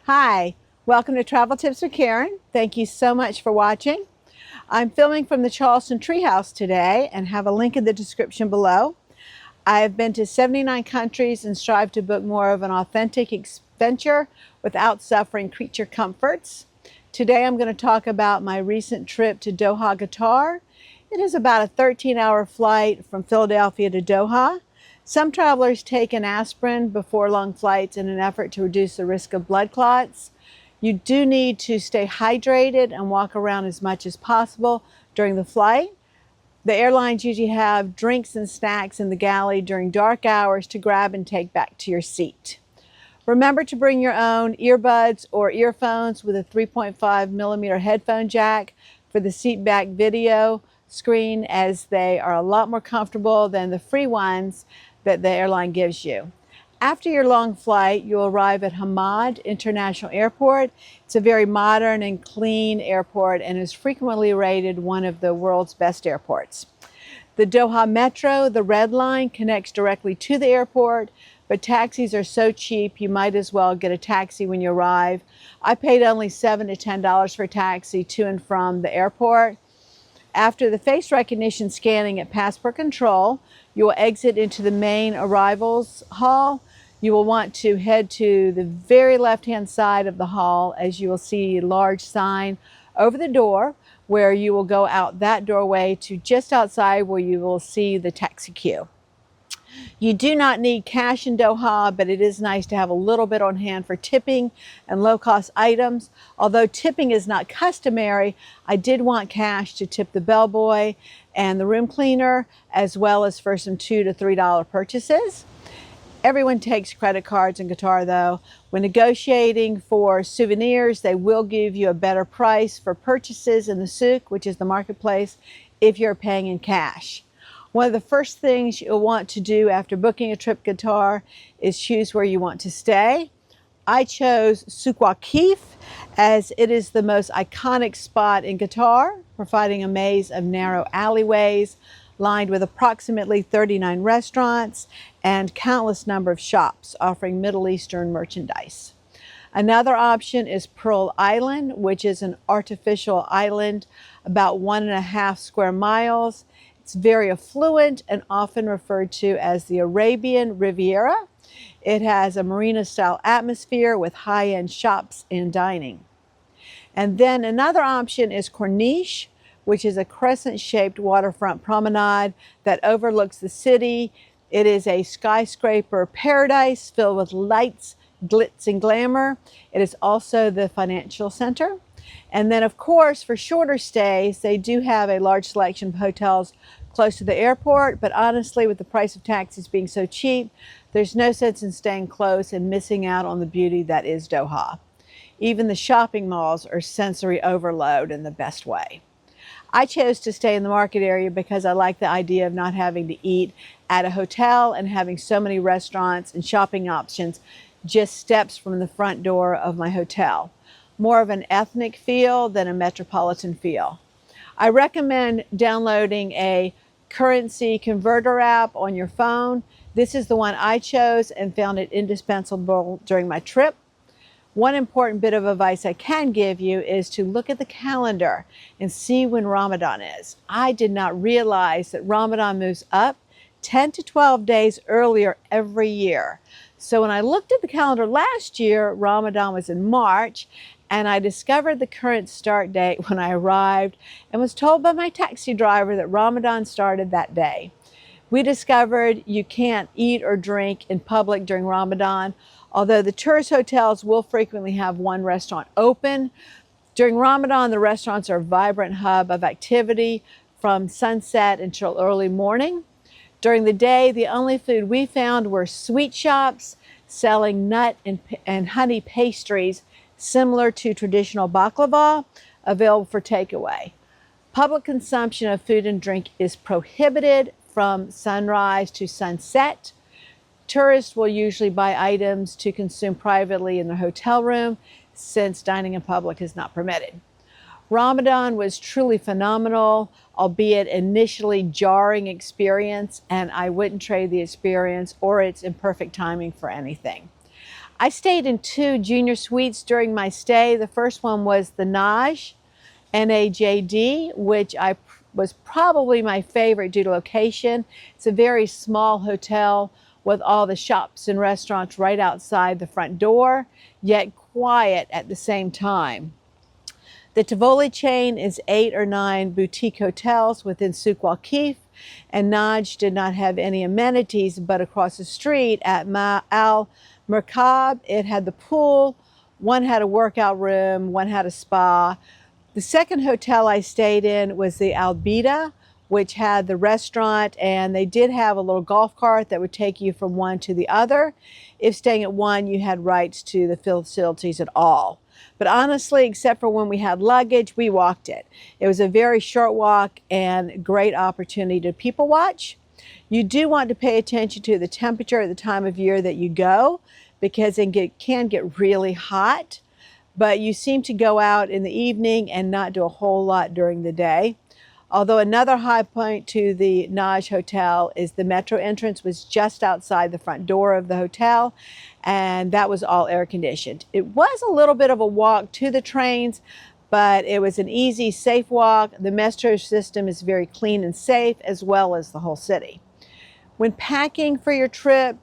Hi, welcome to Travel Tips with Karen. Thank you so much for watching. I'm filming from the Charleston Treehouse today and have a link in the description below. I have been to 79 countries and strive to book more of an authentic adventure without suffering creature comforts. Today I'm going to talk about my recent trip to Doha, Qatar. It is about a 13-hour flight from Philadelphia to Doha. Some travelers take an aspirin before long flights in an effort to reduce the risk of blood clots. You do need to stay hydrated and walk around as much as possible during the flight. The airlines usually have drinks and snacks in the galley during dark hours to grab and take back to your seat. Remember to bring your own earbuds or earphones with a 3.5mm headphone jack for the seat back video screen, as they are a lot more comfortable than the free ones that the airline gives you. After your long flight, you'll arrive at Hamad International Airport. It's a very modern and clean airport and is frequently rated one of the world's best airports. The Doha Metro, the Red Line, connects directly to the airport, but taxis are so cheap you might as well get a taxi when you arrive. I paid only $7 to $10 for a taxi to and from the airport. After the face recognition scanning at passport control, you will exit into the main arrivals hall. You will want to head to the very left-hand side of the hall, as you will see a large sign over the door where you will go out that doorway to just outside where you will see the taxi queue. You do not need cash in Doha, but it is nice to have a little bit on hand for tipping and low-cost items. Although tipping is not customary, I did want cash to tip the bellboy and the room cleaner, as well as for some $2 to $3 purchases. Everyone takes credit cards in Qatar, though. When negotiating for souvenirs, they will give you a better price for purchases in the souk, which is the marketplace, if you're paying in cash. One of the first things you'll want to do after booking a trip to Qatar is choose where you want to stay. I chose Souk Waqif as it is the most iconic spot in Qatar, providing a maze of narrow alleyways lined with approximately 39 restaurants and countless number of shops offering Middle Eastern merchandise. Another option is Pearl Island, which is an artificial island about 1.5 square miles. It's very affluent and often referred to as the Arabian Riviera. It has a marina-style atmosphere with high-end shops and dining. And then another option is Corniche, which is a crescent-shaped waterfront promenade that overlooks the city. It is a skyscraper paradise filled with lights, glitz, and glamour. It is also the financial center. And then, of course, for shorter stays, they do have a large selection of hotels close to the airport, but honestly, with the price of taxis being so cheap, there's no sense in staying close and missing out on the beauty that is Doha. Even the shopping malls are sensory overload in the best way. I chose to stay in the market area because I like the idea of not having to eat at a hotel and having so many restaurants and shopping options just steps from the front door of my hotel. More of an ethnic feel than a metropolitan feel. I recommend downloading a currency converter app on your phone. This is the one I chose and found it indispensable during my trip. One important bit of advice I can give you is to look at the calendar and see when Ramadan is. I did not realize that Ramadan moves up 10 to 12 days earlier every year. So when I looked at the calendar last year, Ramadan was in March, and I discovered the current start date when I arrived and was told by my taxi driver that Ramadan started that day. We discovered you can't eat or drink in public during Ramadan, although the tourist hotels will frequently have one restaurant open. During Ramadan, the restaurants are a vibrant hub of activity from sunset until early morning. During the day, the only food we found were sweet shops selling nut and honey pastries similar to traditional baklava, available for takeaway. Public consumption of food and drink is prohibited from sunrise to sunset. Tourists will usually buy items to consume privately in their hotel room, since dining in public is not permitted. Ramadan was truly phenomenal, albeit initially jarring experience, and I wouldn't trade the experience or its imperfect timing for anything. I stayed in 2 junior suites during my stay. The first one was the NAJ, N-A-J-D, which was probably my favorite due to location. It's a very small hotel with all the shops and restaurants right outside the front door, yet quiet at the same time. The Tivoli chain is 8 or 9 boutique hotels within Souk Waqif, and NAJ did not have any amenities, but across the street at Al Merkab, it had the pool, one had a workout room, one had a spa. The second hotel I stayed in was the Albida, which had the restaurant, and they did have a little golf cart that would take you from one to the other. If staying at one, you had rights to the facilities at all. But honestly, except for when we had luggage, we walked it. It was a very short walk and great opportunity to people watch. You do want to pay attention to the temperature at the time of year that you go, because it can get really hot. But you seem to go out in the evening and not do a whole lot during the day. Although another high point to the NAJ Hotel is the metro entrance was just outside the front door of the hotel, and that was all air conditioned. It was a little bit of a walk to the trains, but it was an easy, safe walk. The metro system is very clean and safe, as well as the whole city. When packing for your trip,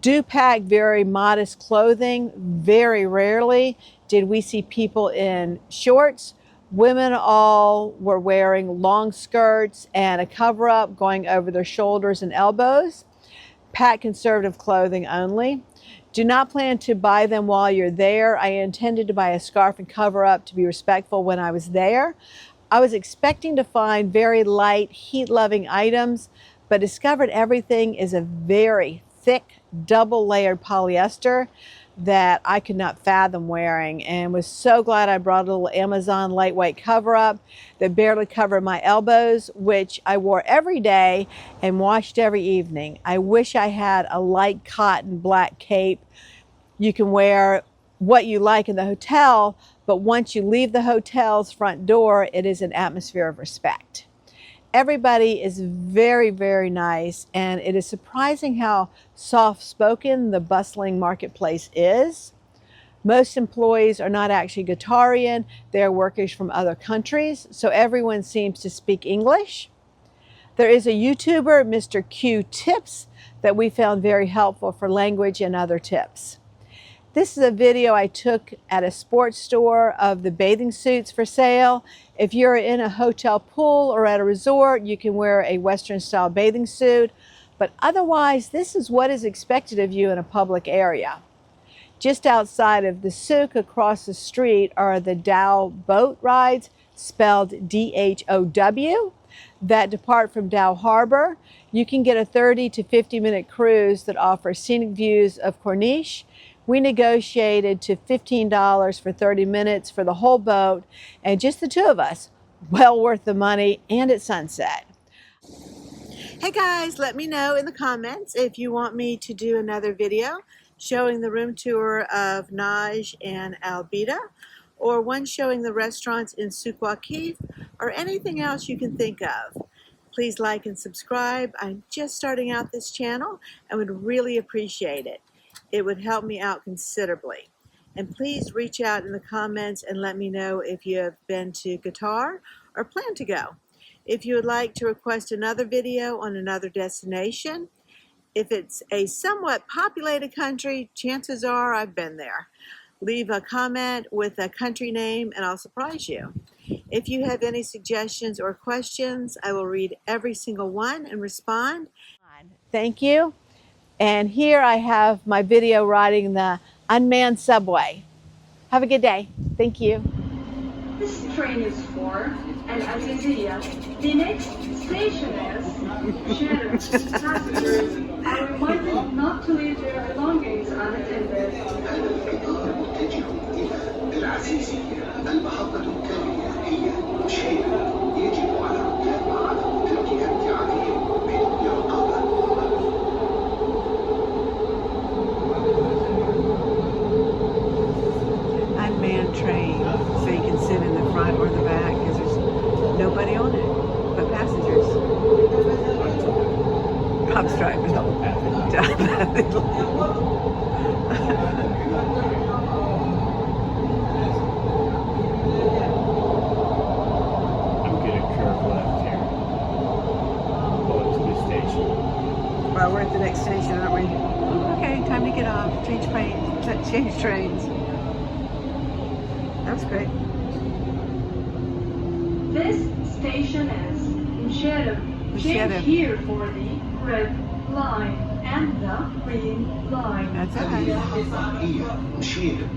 do pack very modest clothing. Very rarely did we see people in shorts. Women all were wearing long skirts and a cover-up going over their shoulders and elbows. Pack conservative clothing only. Do not plan to buy them while you're there. I intended to buy a scarf and cover-up to be respectful when I was there. I was expecting to find very light, heat-loving items, but discovered everything is a very thick, double-layered polyester that I could not fathom wearing, and was so glad I brought a little Amazon lightweight cover-up that barely covered my elbows, which I wore every day and washed every evening. I wish I had a light cotton black cape. You can wear what you like in the hotel, but once you leave the hotel's front door, it is an atmosphere of respect. Everybody is very, very nice, and it is surprising how soft-spoken the bustling marketplace is. Most employees are not actually Qatarian, they are workers from other countries, so everyone seems to speak English. There is a YouTuber, Mr. Q Tips, that we found very helpful for language and other tips. This is a video I took at a sports store of the bathing suits for sale. If you're in a hotel pool or at a resort, you can wear a Western-style bathing suit, but otherwise, this is what is expected of you in a public area. Just outside of the souk across the street are the DHOW boat rides, spelled D-H-O-W, that depart from DHOW Harbor. You can get a 30 to 50-minute cruise that offers scenic views of Corniche. We negotiated to $15 for 30 minutes for the whole boat, and just the two of us. Well worth the money, and at sunset. Hey guys, let me know in the comments if you want me to do another video showing the room tour of NAJ and Albida, or one showing the restaurants in Souk Waqif, or anything else you can think of. Please like and subscribe. I'm just starting out this channel and would really appreciate it. It would help me out considerably. And please reach out in the comments and let me know if you have been to Qatar or plan to go. If you would like to request another video on another destination, if it's a somewhat populated country, chances are I've been there. Leave a comment with a country name and I'll surprise you. If you have any suggestions or questions, I will read every single one and respond. Thank you. And here I have my video riding the unmanned subway. Have a good day. Thank you. This train is for Al-Aziziyah. The next station is Sheriff. Passengers are reminded not to leave their belongings unattended. Unmanned train, so you can sit in the front or the back because there's nobody on it but passengers. Cops driving. exit, aren't we? Okay, time to get off. Change planes. Change trains. That was great. This station is Intto. Change here for the red line and the green line. That's هذه it. محطة هي مشيرة.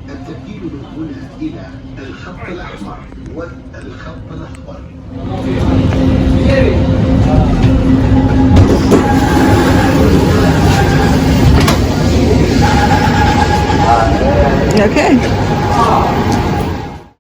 التبديل من هنا إلى الخط الأحمر والخط الأخضر.